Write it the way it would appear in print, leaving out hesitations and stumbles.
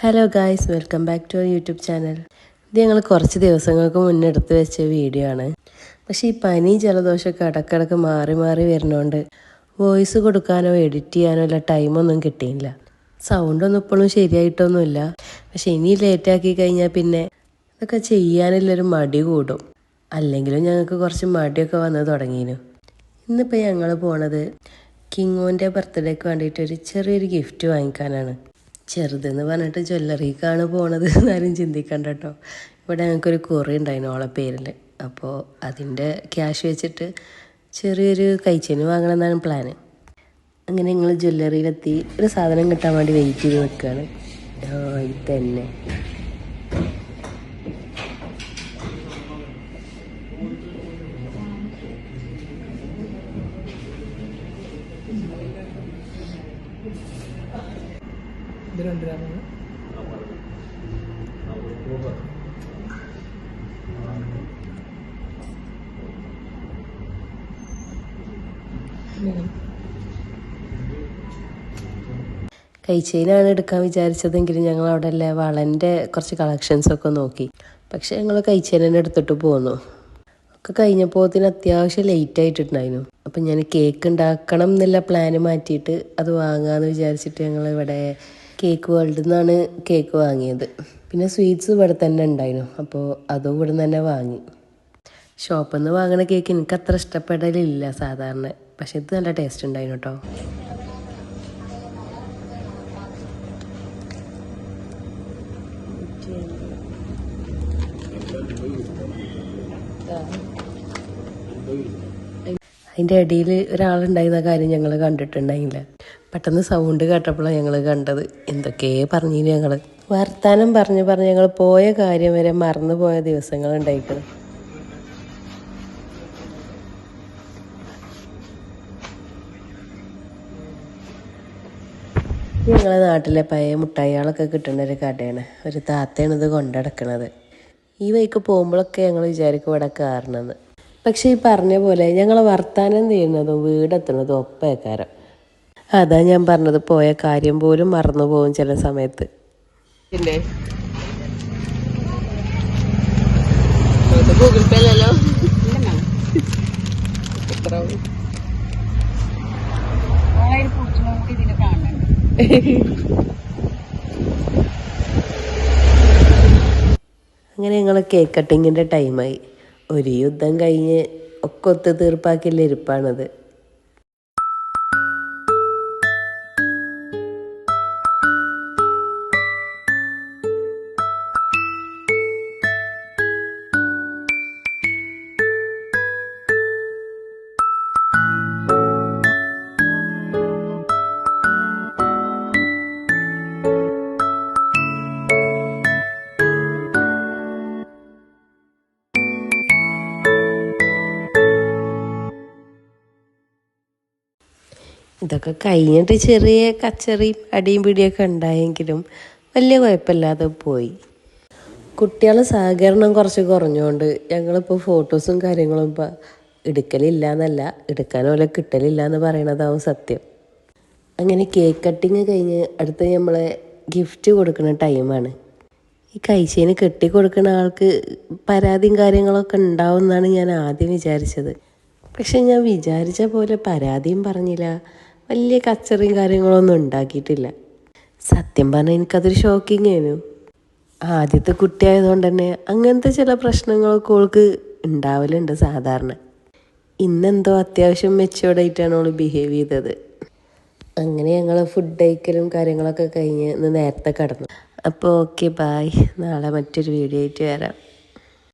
Hello guys, welcome back to our YouTube channel. ഇത് ഞങ്ങൾ കുറച്ച് ദിവസങ്ങൾക്ക് മുന്നേ എടുത്ത് വെച്ച വീഡിയോ ആണ്. പക്ഷേ ഈ പനി ജലദോഷമൊക്കെ ഇടയ്ക്കിടയ്ക്ക് മാറി മാറി വരുന്നതുകൊണ്ട് വോയിസ് കൊടുക്കാനോ എഡിറ്റ് ചെയ്യാനോ ഉള്ള ടൈമൊന്നും കിട്ടിയില്ല. സൗണ്ടൊന്നും ഇപ്പോഴും ശരിയായിട്ടൊന്നുമില്ല. പക്ഷെ ഇനി ലേറ്റാക്കി കഴിഞ്ഞാൽ പിന്നെ ഇതൊക്കെ ചെയ്യാനുള്ളൊരു മടി കൂടും. അല്ലെങ്കിലും ഞങ്ങൾക്ക് കുറച്ച് മടിയൊക്കെ വന്ന് തുടങ്ങിയിരുന്നു. ഇന്നിപ്പോൾ ഞങ്ങൾ പോണത് കിങ്ങോൻ്റെ ബർത്ത്ഡേക്ക് വേണ്ടിയിട്ട് ഒരു ചെറിയൊരു ഗിഫ്റ്റ് വാങ്ങിക്കാനാണ്. ചെറുതെന്ന് പറഞ്ഞിട്ട് ജ്വല്ലറിക്കാണ് പോണത് എന്നാരും ചിന്തിക്കണ്ട കേട്ടോ. ഇവിടെ ഞങ്ങൾക്കൊരു കുറി ഉണ്ടായിരുന്നു ഓളെ പേരിൽ. അപ്പോൾ അതിൻ്റെ ക്യാഷ് വെച്ചിട്ട് ചെറിയൊരു കൈച്ചെയിൻ വാങ്ങണമെന്നാണ് പ്ലാന്. അങ്ങനെ ഞങ്ങൾ ജ്വല്ലറിയിലെത്തി ഒരു സാധനം കിട്ടാൻ വേണ്ടി വെയിറ്റ് ചെയ്ത് നിൽക്കുകയാണ്. ഇത് തന്നെ കൈച്ചെയിനാണ് എടുക്കാൻ വിചാരിച്ചതെങ്കിലും ഞങ്ങൾ അവിടെ അല്ലേ വളൻ്റെ കുറച്ച് കളക്ഷൻസൊക്കെ നോക്കി. പക്ഷേ ഞങ്ങൾ കൈച്ചെയിൻ തന്നെ എടുത്തിട്ട് പോന്നു. ഒക്കെ കഴിഞ്ഞപ്പോൾ അത്യാവശ്യം ലേറ്റ് ആയിട്ടുണ്ടായിരുന്നു. അപ്പം ഞാൻ കേക്ക് ഉണ്ടാക്കണം എന്നുള്ള പ്ലാന് മാറ്റിയിട്ട് അത് വാങ്ങാമെന്ന് വിചാരിച്ചിട്ട് ഞങ്ങൾ ഇവിടെ കേക്ക് വേൾഡിൽ നിന്നാണ് കേക്ക് വാങ്ങിയത്. പിന്നെ സ്വീറ്റ്സ് ഇവിടെ തന്നെ ഉണ്ടായിരുന്നു. അപ്പോൾ അതും ഇവിടെ നിന്ന് തന്നെ വാങ്ങി. ഷോപ്പിൽ നിന്ന് വാങ്ങുന്ന കേക്ക് എനിക്ക് അത്ര ഇഷ്ടപ്പെടലില്ല സാധാരണ. പക്ഷെ ഇത് നല്ല ടേസ്റ്റ് ഉണ്ടായിരുന്നു കേട്ടോ. അതിൻ്റെ ഇടയിൽ ഒരാളുണ്ടായിരുന്ന കാര്യം ഞങ്ങൾ കണ്ടിട്ടുണ്ടായില്ല. പെട്ടെന്ന് സൗണ്ട് കേട്ടപ്പോഴാണ് ഞങ്ങൾ കണ്ടത്. എന്തൊക്കെ പറഞ്ഞു ഞങ്ങൾ വർത്താനം പറഞ്ഞ് ഞങ്ങൾ പോയ കാര്യം വരെ മറന്നു പോയ ദിവസങ്ങളുണ്ടായിരിക്കണം. ഞങ്ങളെ നാട്ടിലെ പഴയ മുട്ടായികളൊക്കെ കിട്ടുന്ന ഒരു കടയാണ്. ഒരു താത്തയാണ് ഇത് കൊണ്ടടക്കണത്. ഈ വഴിക്ക് പോകുമ്പോഴൊക്കെ ഞങ്ങൾ വിചാരിക്കും ഇവിടെ കയറണമെന്ന്. പക്ഷേ ഈ പറഞ്ഞ പോലെ ഞങ്ങൾ വർത്താനം ചെയ്യുന്നതും വീടെത്തുന്നതും ഒപ്പേക്കാരം. അതാ ഞാൻ പറഞ്ഞത്, പോയ കാര്യം പോലും മറന്നു പോകും ചില സമയത്ത്. ഗൂഗിൾ പേ അല്ലല്ലോ. അങ്ങനെ ഞങ്ങൾ കേക്ക് കട്ടിങ്ങിൻ്റെ ടൈമായി. ഒരു യുദ്ധം കഴിഞ്ഞ് ഒക്കെ ഒത്തു തീർപ്പാക്കിയുള്ള ഇരിപ്പാണത്. ഇതൊക്കെ കഴിഞ്ഞിട്ട് ചെറിയ കച്ചറിയും അടിയും പിടിയൊക്കെ ഉണ്ടായെങ്കിലും വലിയ കുഴപ്പമില്ലാതെ പോയി. കുട്ടികളെ സഹകരണം കുറച്ച് കുറഞ്ഞുകൊണ്ട് ഞങ്ങളിപ്പോൾ ഫോട്ടോസും കാര്യങ്ങളും ഇപ്പോൾ എടുക്കലില്ല എന്നല്ല, എടുക്കാനോ പോലെ കിട്ടലില്ല എന്ന് പറയണതാവും സത്യം. അങ്ങനെ കേക്ക് കട്ടിങ് കഴിഞ്ഞ് അടുത്ത് നമ്മളെ ഗിഫ്റ്റ് കൊടുക്കുന്ന ടൈമാണ്. ഈ കൈച്ചേന് കെട്ടി കൊടുക്കുന്ന ആൾക്ക് പരാതിയും കാര്യങ്ങളൊക്കെ ഉണ്ടാവും എന്നാണ് ഞാൻ ആദ്യം വിചാരിച്ചത്. പക്ഷെ ഞാൻ വിചാരിച്ച പോലെ പരാതിയും പറഞ്ഞില്ല, വലിയ കച്ചറിയും കാര്യങ്ങളൊന്നും ഉണ്ടാക്കിയിട്ടില്ല. സത്യം പറഞ്ഞാൽ എനിക്കതൊരു ഷോക്കിംഗ് ആയിരുന്നു. ആദ്യത്തെ കുട്ടിയായതുകൊണ്ട് തന്നെ അങ്ങനത്തെ ചില പ്രശ്നങ്ങളൊക്കെ ഓൾക്ക് ഉണ്ടാവലുണ്ട് സാധാരണ. ഇന്നെന്തോ അത്യാവശ്യം മെച്ചുവേർഡായിട്ടാണ് അവൾ ബിഹേവ് ചെയ്തത്. അങ്ങനെ ഞങ്ങൾ ഫുഡ് കഴിക്കലും കാര്യങ്ങളൊക്കെ കഴിഞ്ഞ് ഇന്ന് നേരത്തെ കിടന്നു. അപ്പോൾ ഓക്കെ, ബായ്. നാളെ മറ്റൊരു വീഡിയോ ആയിട്ട് വരാം.